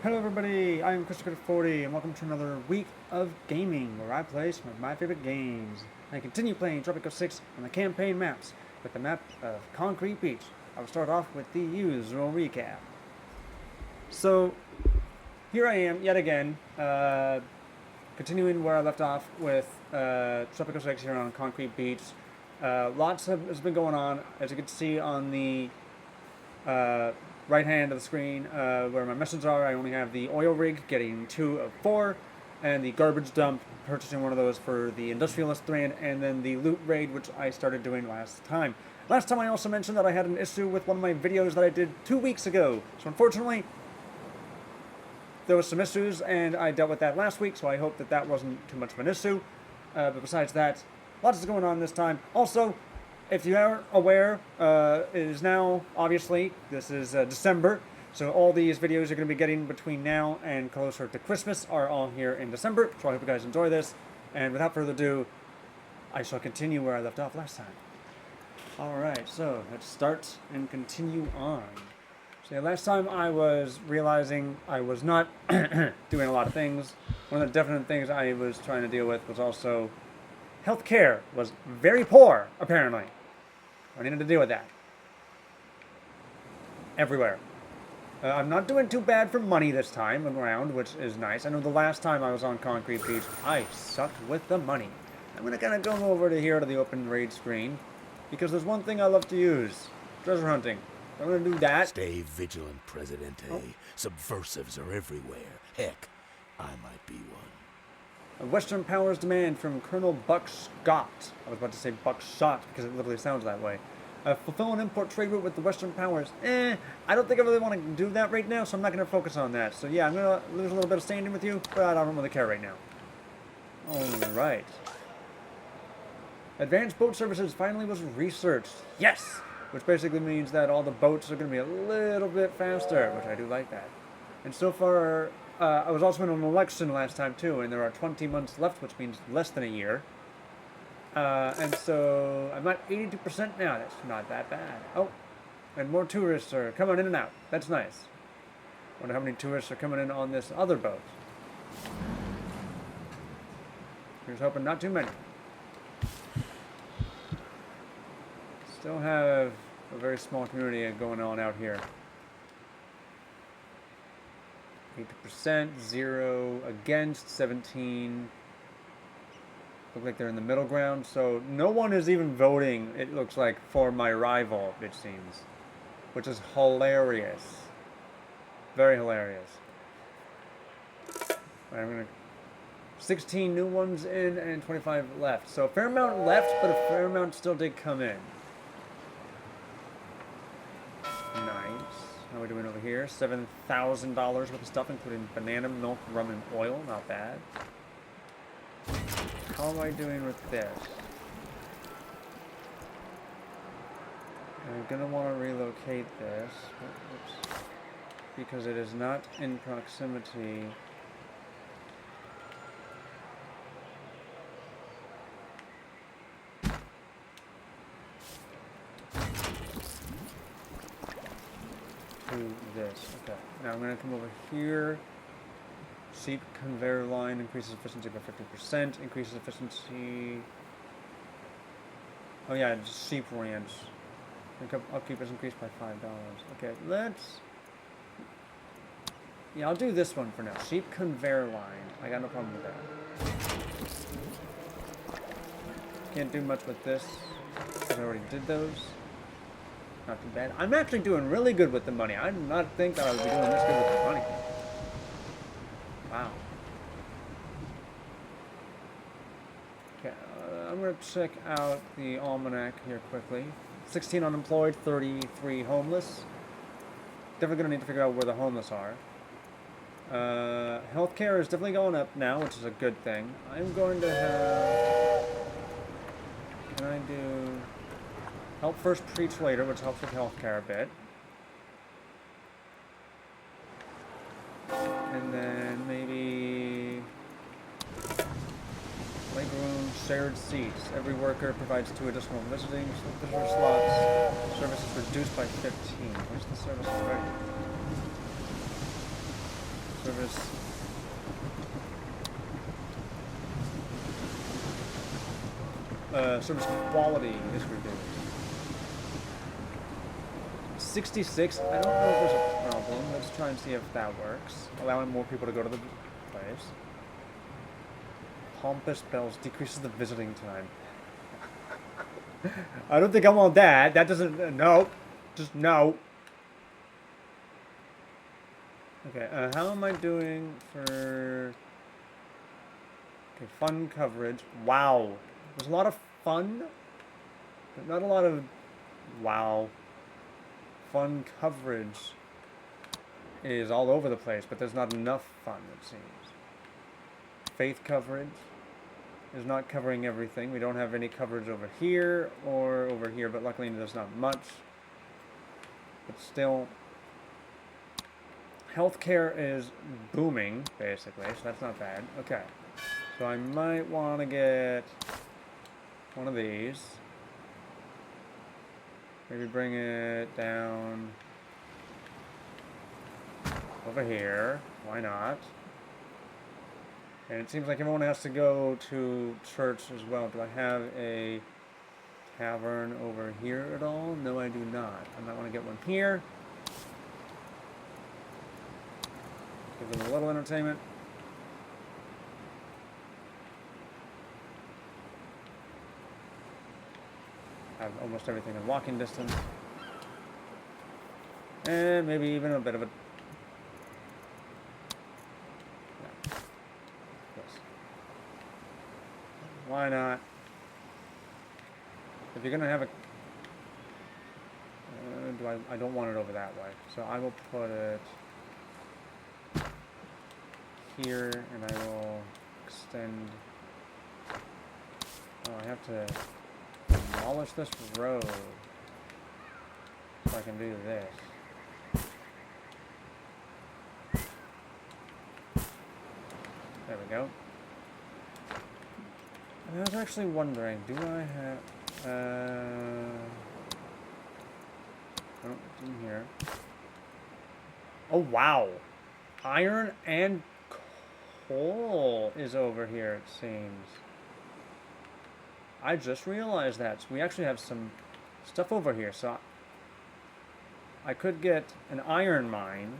Hello everybody, I'm Christopher40 and welcome to another week of gaming where I play some of my favorite games. I continue playing Tropico 6 on the campaign maps with the map of Concrete Beach. I will start off with the usual recap. So, here I am yet again, continuing where I left off with Tropico 6 here on Concrete Beach. Lots has been going on, as you can see on the right hand of the screen where my missions are. I only have the oil rig getting 2 of 4, and the garbage dump, purchasing one of those for the industrialist strand, and then the loot raid, which I started doing last time. Last time I also mentioned that I had an issue with one of my videos that I did 2 weeks ago. So unfortunately, there was some issues, and I dealt with that last week, so I hope that that wasn't too much of an issue. But besides that, lots is going on this time. Also, if you aren't aware, it is now, obviously, this is December, so all these videos you're going to be getting between now and closer to Christmas are all here in December, so I hope you guys enjoy this, and without further ado, I shall continue where I left off last time. Alright, so let's start and continue on. So yeah, last time I was realizing I was not doing a lot of things. One of the definite things I was trying to deal with was also healthcare was very poor, apparently. I needed to deal with that. Everywhere. I'm not doing too bad for money this time around, which is nice. I know the last time I was on Concrete Beach, I sucked with the money. I'm going to kind of go over to here to the open raid screen, because there's one thing I love to use. Treasure hunting. I'm going to do that. Stay vigilant, Presidente. Oh. Subversives are everywhere. Heck, I might be one. Western Powers demand from Colonel Buck Scott. I was about to say Buck Shot because it literally sounds that way. Fulfill an import trade route with the Western Powers. I don't think I really want to do that right now, so I'm not going to focus on that. So yeah, I'm going to lose a little bit of standing with you, but I don't really care right now. Alright. Advanced Boat Services finally was researched. Yes! Which basically means that all the boats are going to be a little bit faster, which I do like that. And so far, I was also in an election last time too, and there are 20 months left, which means less than a year. And so I'm at 82% now. That's not that bad. Oh, and more tourists are coming in and out. That's nice. Wonder how many tourists are coming in on this other boat. Here's hoping not too many. Still have a very small community going on out here. 80%, 0 against, 17. Look like they're in the middle ground, so no one is even voting, it looks like, for my rival, it seems. Which is hilarious. Very hilarious. Right, I'm gonna... 16 new ones in and 25 left. So a fair amount left, but a fair amount still did come in. Nice. How are we doing over here? $7,000 worth of stuff, including banana, milk, rum, and oil. Not bad. How am I doing with this? I'm going to want to relocate this. Oops. Because it is not in proximity. This. Okay. Now I'm going to come over here. Seep conveyor line increases efficiency by 50%. Increases efficiency. Oh yeah, just seep ranch. Upkeep is increased by $5. Okay, let's. Yeah, I'll do this one for now. Seep conveyor line. I got no problem with that. Can't do much with this because I already did those. Not too bad. I'm actually doing really good with the money. I did not think that I would be doing this good with the money. Wow. Okay, I'm going to check out the almanac here quickly. 16 unemployed, 33 homeless. Definitely going to need to figure out where the homeless are. Healthcare is definitely going up now, which is a good thing. I'm going to have... Can I do... Help first, preach later, which helps with healthcare a bit. And then maybe legroom, shared seats. Every worker provides 2 additional visitor slots. Service is reduced by 15. Where's the service already? service. Service quality is reduced. 66. I don't know if there's a problem. Let's try and see if that works. Allowing more people to go to the place. Pompous bells decreases the visiting time. I don't think I want that. That doesn't. No. Just no. Okay, how am I doing for... Okay, fun coverage. Wow. There's a lot of fun, but not a lot of... Wow. Fun coverage is all over the place, but there's not enough fun, it seems. Faith coverage is not covering everything. We don't have any coverage over here or over here, but luckily there's not much. But still... Healthcare is booming, basically, so that's not bad. Okay, so I might want to get one of these. Maybe bring it down over here. Why not? And it seems like everyone has to go to church as well. Do I have a tavern over here at all? No, I do not. I might want to get one here. Give them a little entertainment. Have almost everything in walking distance. And maybe even a bit of a... Yeah. Yes. Why not? If you're gonna have a... I don't want it over that way. So I will put it... here, and I will extend... Oh, I have to demolish this road so I can do this. There we go. And I was actually wondering, do I have... Oh, in here. Oh, wow! Iron and coal is over here, it seems. I just realized that. So we actually have some stuff over here. So I could get an iron mine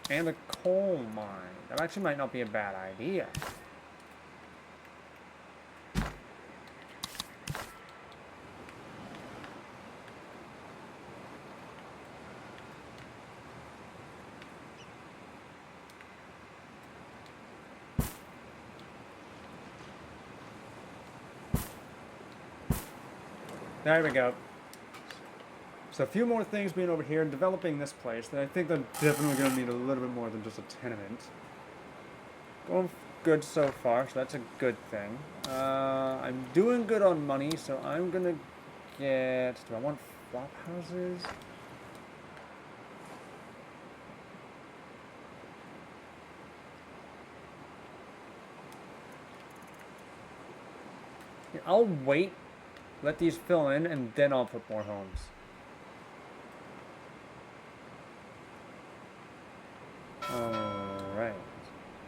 and a coal mine. That actually might not be a bad idea. There we go. So a few more things being over here and developing this place that I think I'm definitely going to need a little bit more than just a tenement. Going good so far, so that's a good thing. I'm doing good on money, so I'm going to get... Do I want flop houses? Here, I'll wait. Let these fill in, and then I'll put more homes. Alright.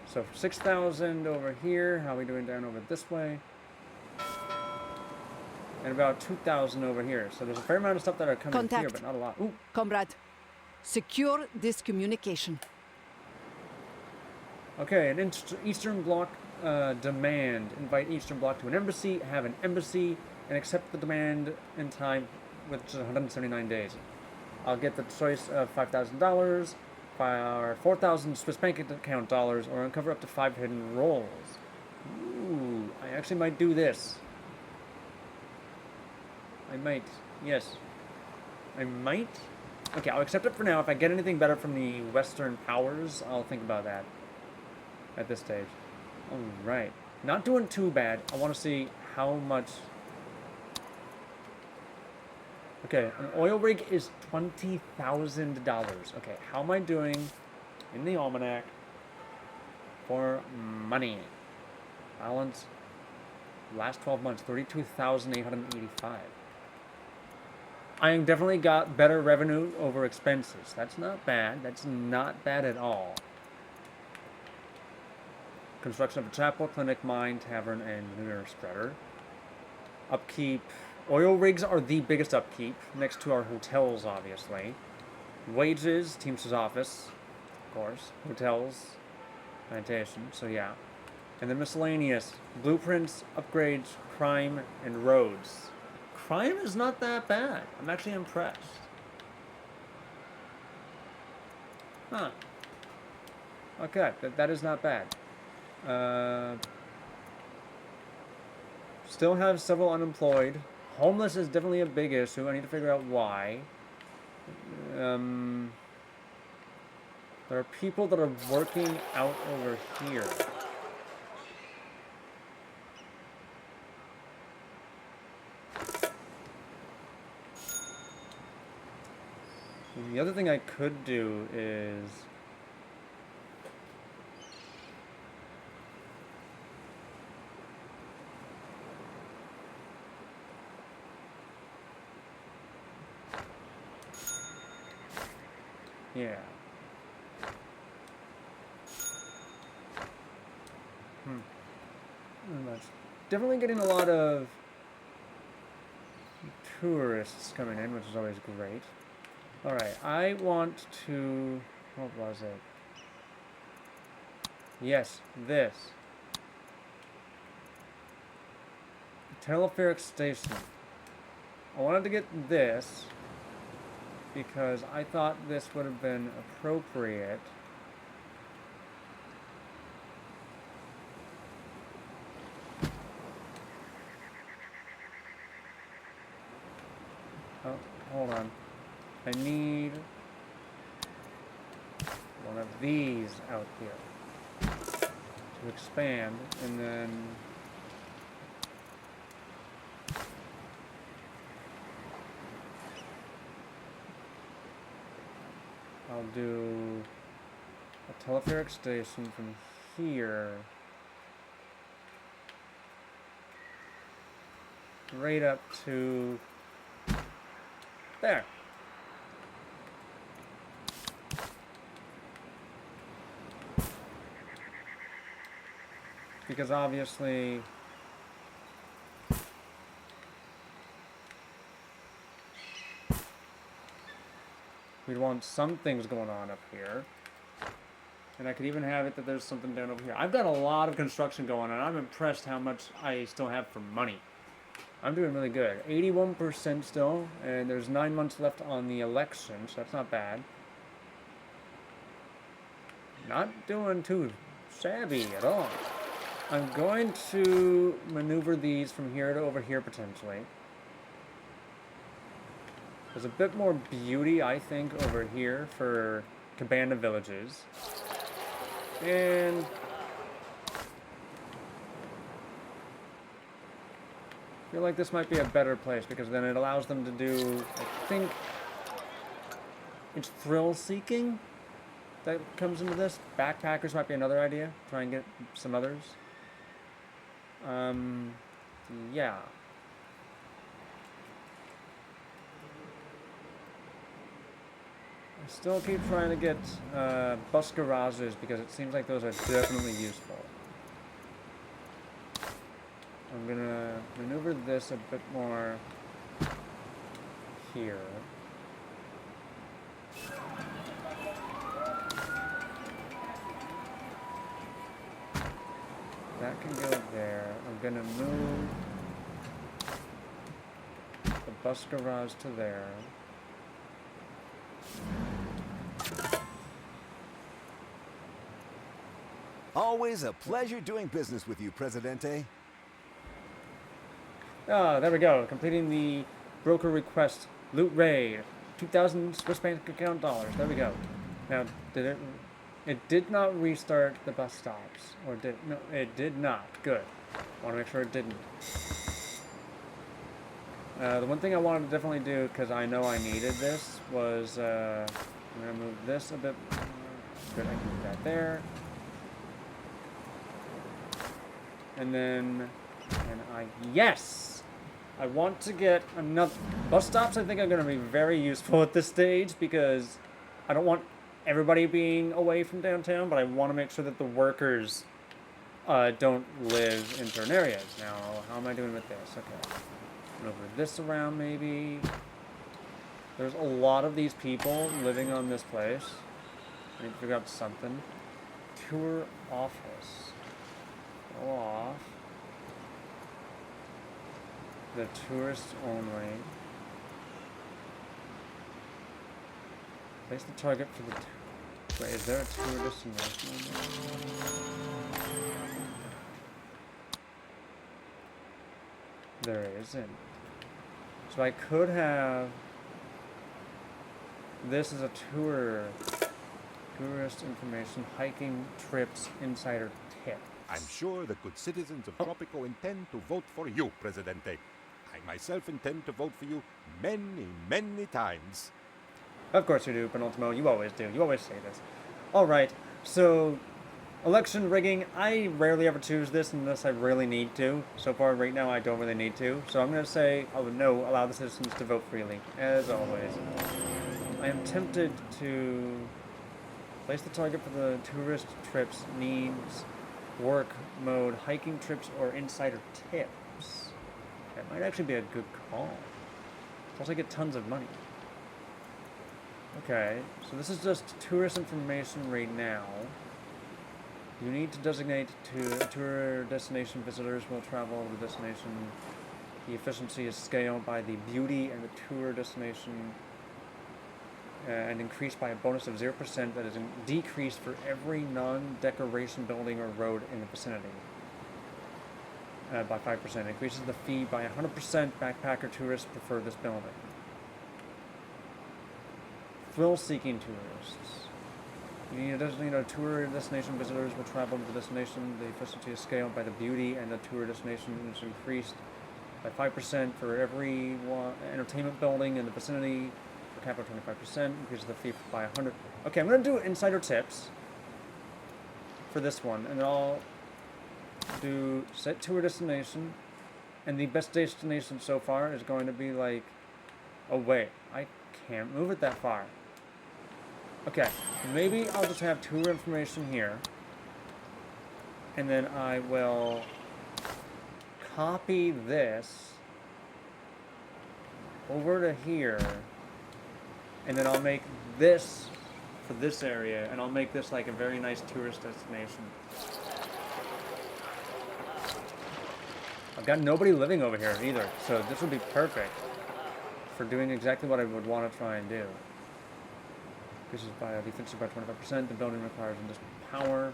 So for 6,000 over here, how are we doing down over this way? And about 2,000 over here. So there's a fair amount of stuff that are coming here, but not a lot. Ooh. Comrade, secure this communication. Okay, an Eastern Bloc demand. Invite Eastern Bloc to an embassy, have an embassy, and accept the demand in time with just 179 days. I'll get the choice of $5,000, or 4,000 Swiss bank account dollars, or uncover up to 5 hidden rolls. Ooh, I actually might do this. I might. Yes. I might. Okay, I'll accept it for now. If I get anything better from the Western powers, I'll think about that at this stage. Alright. Not doing too bad. I want to see how much... Okay, an oil rig is $20,000. Okay, how am I doing in the almanac for money? Balance, last 12 months, 32,885. I definitely got better revenue over expenses. That's not bad. That's not bad at all. construction of a chapel, clinic, mine, tavern, and manure spreader. Upkeep. Oil rigs are the biggest upkeep, next to our hotels, obviously. Wages, Teamster's office, of course. Hotels, plantation, so yeah. And then miscellaneous. Blueprints, upgrades, crime, and roads. Crime is not that bad. I'm actually impressed. Huh. Okay, that is not bad. Still have several unemployed. Homeless is definitely a big issue. I need to figure out why. There are people that are working out over here. And the other thing I could do is... yeah. That's definitely getting a lot of tourists coming in, which is always great. Alright, I want to... what was it? Yes, this. Telepheric station. I wanted to get this because I thought this would have been appropriate. Oh, hold on. I need one of these out here to expand, and then I'll do a telepheric station from here right up to there. Because obviously we'd want some things going on up here. And I could even have it that there's something down over here. I've got a lot of construction going on. I'm impressed how much I still have for money. I'm doing really good. 81% still, and there's 9 months left on the election, so that's not bad. Not doing too shabby at all. I'm going to maneuver these from here to over here potentially. There's a bit more beauty, I think, over here for cabana villages. And I feel like this might be a better place because then it allows them to do, I think, it's thrill seeking that comes into this. Backpackers might be another idea. Try and get some others. Yeah. I still keep trying to get bus garages because it seems like those are definitely useful. I'm gonna maneuver this a bit more here. That can go there. I'm gonna move the bus garage to there. Always a pleasure doing business with you, Presidente. Ah, there we go. Completing the broker request loot raid. 2,000 Swiss bank account dollars. There we go. Now, did it? It did not restart the bus stops, or did? No, it did not. Good. Want to make sure it didn't. The one thing I wanted to definitely do, because I know I needed this, was I'm gonna move this a bit. Good, I can do that there. And then, yes! I want to get another, bus stops I think are going to be very useful at this stage because I don't want everybody being away from downtown, but I want to make sure that the workers don't live in certain areas. Now, how am I doing with this? Okay. Move this around, maybe. There's a lot of these people living on this place. I need to figure out something. Tour office. Go off. The tourists only. Place the target for the... Wait, is there a tour destination? There isn't. So I could have... This is a tourist information, hiking, trips, insider tip. I'm sure the good citizens of Tropico intend to vote for you, Presidente. I myself intend to vote for you many, many times. Of course you do, Penultimo. You always do. You always say this. Alright, so... Election rigging, I rarely ever choose this unless I really need to. So far, right now, I don't really need to. So I'm going to say, I would no, allow the citizens to vote freely, as always. I am tempted to place the target for the tourist trips, needs, work mode, hiking trips, or insider tips. That might actually be a good call. Plus I get tons of money. Okay, so this is just tourist information right now. You need to designate to tour destination visitors will travel to the destination. The efficiency is scaled by the beauty and the tour destination and increased by a bonus of 0% that is decreased for every non-decoration building or road in the vicinity. By 5%. Increases the fee by 100%. Backpacker tourists prefer this building. Thrill-seeking tourists. You need to designate a tour destination. Visitors will travel to the destination. The efficiency is scaled by the beauty, and the tour destination is increased by 5% for every entertainment building in the vicinity. For capital 25%. Increases the fee by 100. Okay, I'm going to do insider tips for this one, and I'll do set tour destination, and the best destination so far is going to be like, oh wait, I can't move it that far. Okay, maybe I'll just have tour information here, and then I will copy this over to here, and then I'll make this for this area, and I'll make this like a very nice tourist destination. I've got nobody living over here either, so this would be perfect for doing exactly what I would want to try and do. Increases by the efficiency by 25%. The building requires additional power.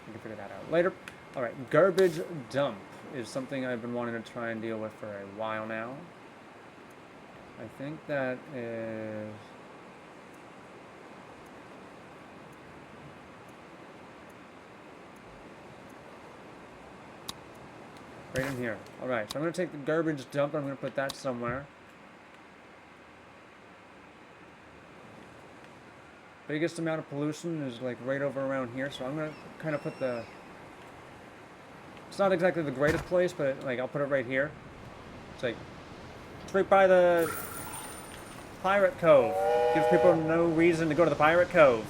We can figure that out later. All right, garbage dump is something I've been wanting to try and deal with for a while now. I think that is... right in here. Alright, so I'm going to take the garbage dump and I'm going to put that somewhere. Biggest amount of pollution is like right over around here, so I'm going to kind of put the... It's not exactly the greatest place, but like I'll put it right here. It's like, it's right by the Pirate Cove. Gives people no reason to go to the Pirate Cove.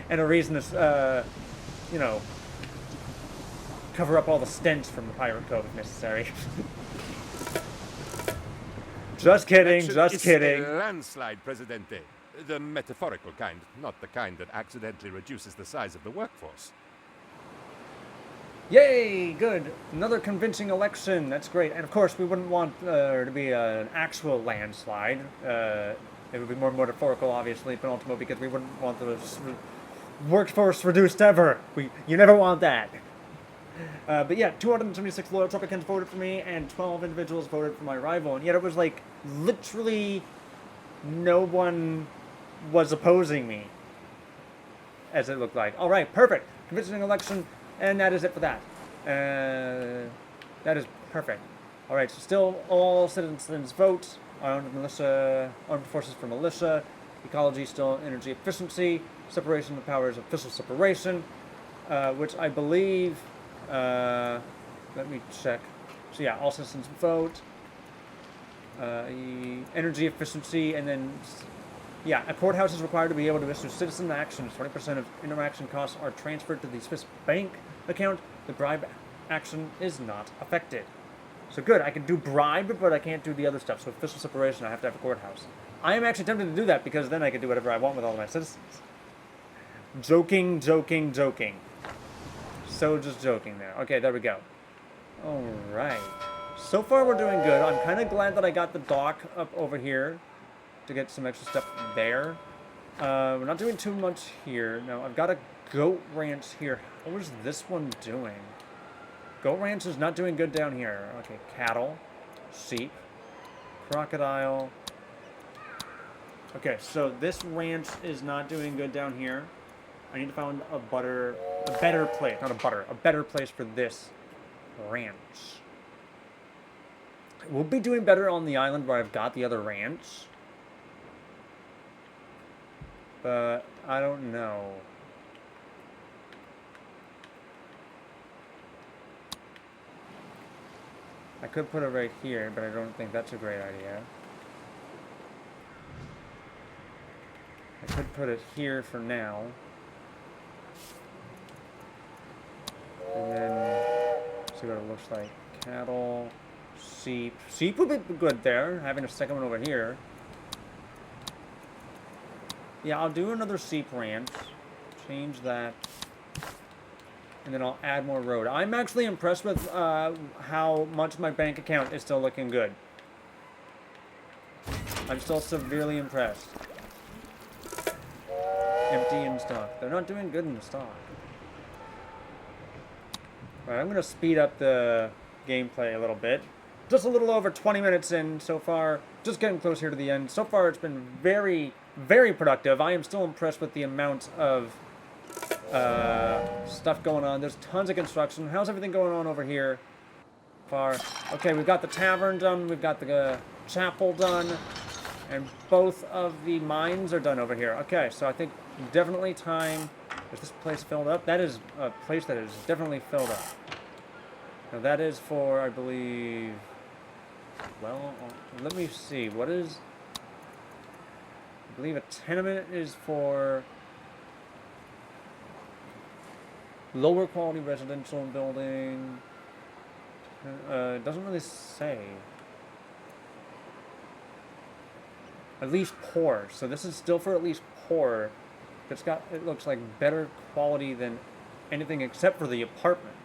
And a reason to, you know, cover up all the stench from the Pirate Cove if necessary. Just kidding, just kidding. A landslide, Presidente. The metaphorical kind, not the kind that accidentally reduces the size of the workforce. Yay, good. Another convincing election. That's great. And of course, we wouldn't want there to be an actual landslide. It would be more metaphorical, obviously, but ultimately because we wouldn't want the workforce reduced ever. You never want that. But yeah, 276 loyal Tropicans voted for me, and 12 individuals voted for my rival, and yet it was like, literally, no one was opposing me, as it looked like. Alright, perfect. Convincing election, and that is it for that. That is perfect. Alright, so still all citizens vote. Armed forces for militia. Ecology, still energy efficiency. Separation of powers, official separation. Which I believe... let me check. So yeah, all citizens vote. Energy efficiency, and then Yeah, a courthouse is required to be able to issue citizen actions. 20% of interaction costs are transferred to the Swiss bank account. The bribe action is not affected. So good, I can do bribe, but I can't do the other stuff. So official separation, I have to have a courthouse. I am actually tempted to do that because then I can do whatever I want with all of my citizens. Joking, joking, joking. So just joking there. Okay, there we go. Alright. So far we're doing good. I'm kind of glad that I got the dock up over here to get some extra stuff there. We're not doing too much here. No, I've got a goat ranch here. What is this one doing? Goat ranch is not doing good down here. Okay, cattle, sheep, crocodile. Okay, so this ranch is not doing good down here. I need to find a better place, not a butter, a better place for this ranch. We'll be doing better on the island where I've got the other ranch. But I don't know. I could put it right here, but I don't think that's a great idea. I could put it here for now. And then see what it looks like. Cattle, sheep. Sheep would be good there, having a second one over here. Yeah, I'll do another sheep ranch. Change that. And then I'll add more road. I'm actually impressed with how much my bank account is still looking good. I'm still severely impressed. Empty in stock. They're not doing good in the stock. Alright, I'm going to speed up the gameplay a little bit. Just a little over 20 minutes in so far. Just getting close here to the end. So far it's been very, very productive. I am still impressed with the amount of stuff going on. There's tons of construction. How's everything going on over here? Far. Okay, we've got the tavern done. We've got the chapel done. And both of the mines are done over here. Okay, so I think definitely time. Is this place filled up? That is a place that is definitely filled up. Now that is for, I believe... Well, let me see. What is... I believe a tenement is for... Lower quality residential building. It doesn't really say. At least poor. So this is still for at least poor. It looks like better quality than anything except for the apartment.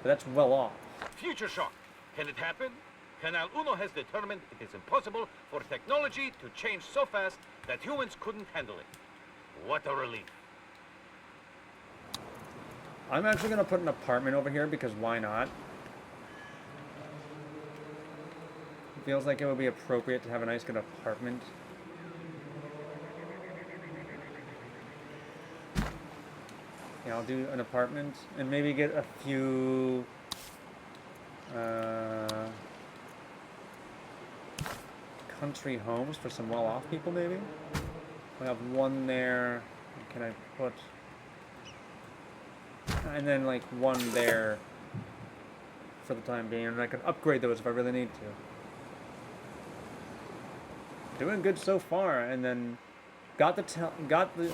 But that's well off. Future shock. Can it happen? Canal Uno has determined it is impossible for technology to change so fast that humans couldn't handle it. What a relief. I'm actually going to put an apartment over here because why not? It feels like it would be appropriate to have a nice good apartment. Yeah, I'll do an apartment and maybe get a few country homes for some well-off people maybe. We have one there. Can I put... And then like one there for the time being, and I can upgrade those if I really need to. Doing good so far, and then got the telepheric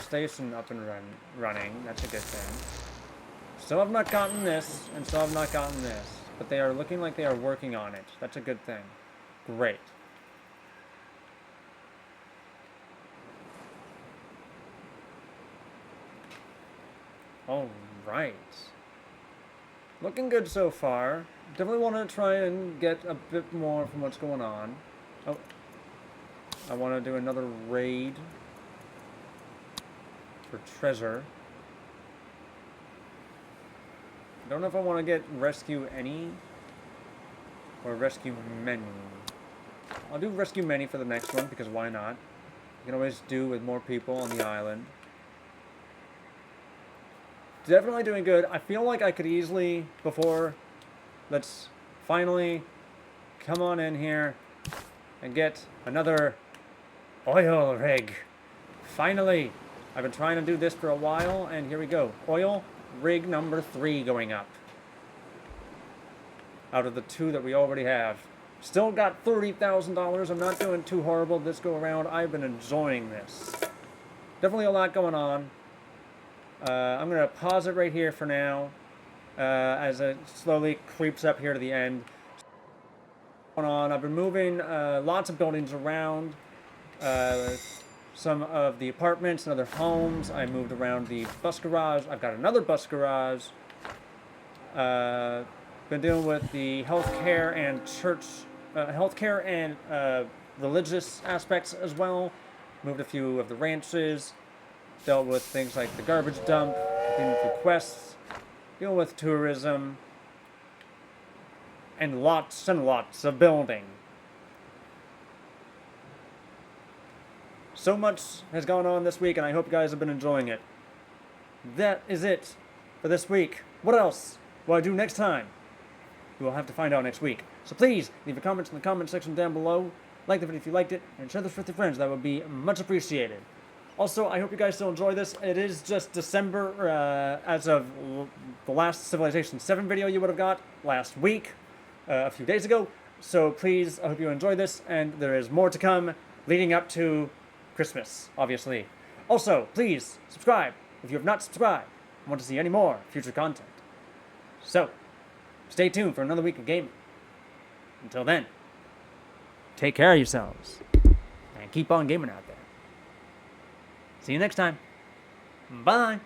station up and running. That's a good thing. Still have not gotten this, and still have not gotten this, but they are looking like they are working on it. That's a good thing. Great. All right. Looking good so far. Definitely want to try and get a bit more from what's going on. Oh. I want to do another raid for treasure. Don't know if I want to get rescue any or rescue many. I'll do rescue many for the next one because why not? You can always do with more people on the island. Definitely doing good. I feel like I could easily, let's finally come on in here and get another oil rig. Finally. I've been trying to do this for a while, and here we go. Oil rig number 3 going up. Out of the 2 that we already have. Still got $30,000. I'm not doing too horrible this go around. I've been enjoying this. Definitely a lot going on. I'm going to pause it right here for now as it slowly creeps up here to the end. Going on. I've been moving lots of buildings around. Some of the apartments and other homes. I moved around the bus garage. I've got another bus garage. Been dealing with the healthcare and church, healthcare and religious aspects as well. Moved a few of the ranches. Dealt with things like the garbage dump, completing a few quests, dealing with tourism, and lots of building. So much has gone on this week, and I hope you guys have been enjoying it. That is it for this week. What else will I do next time? You will have to find out next week. So please, leave your comments in the comment section down below. Like the video if you liked it, and share this with your friends. That would be much appreciated. Also, I hope you guys still enjoy this. It is just December, as of the last Civilization 7 video you would have got last week, a few days ago. So please, I hope you enjoy this, and there is more to come leading up to Christmas, obviously. Also, please subscribe if you have not subscribed and want to see any more future content. So, stay tuned for another week of gaming. Until then, take care of yourselves and keep on gaming out there. See you next time. Bye.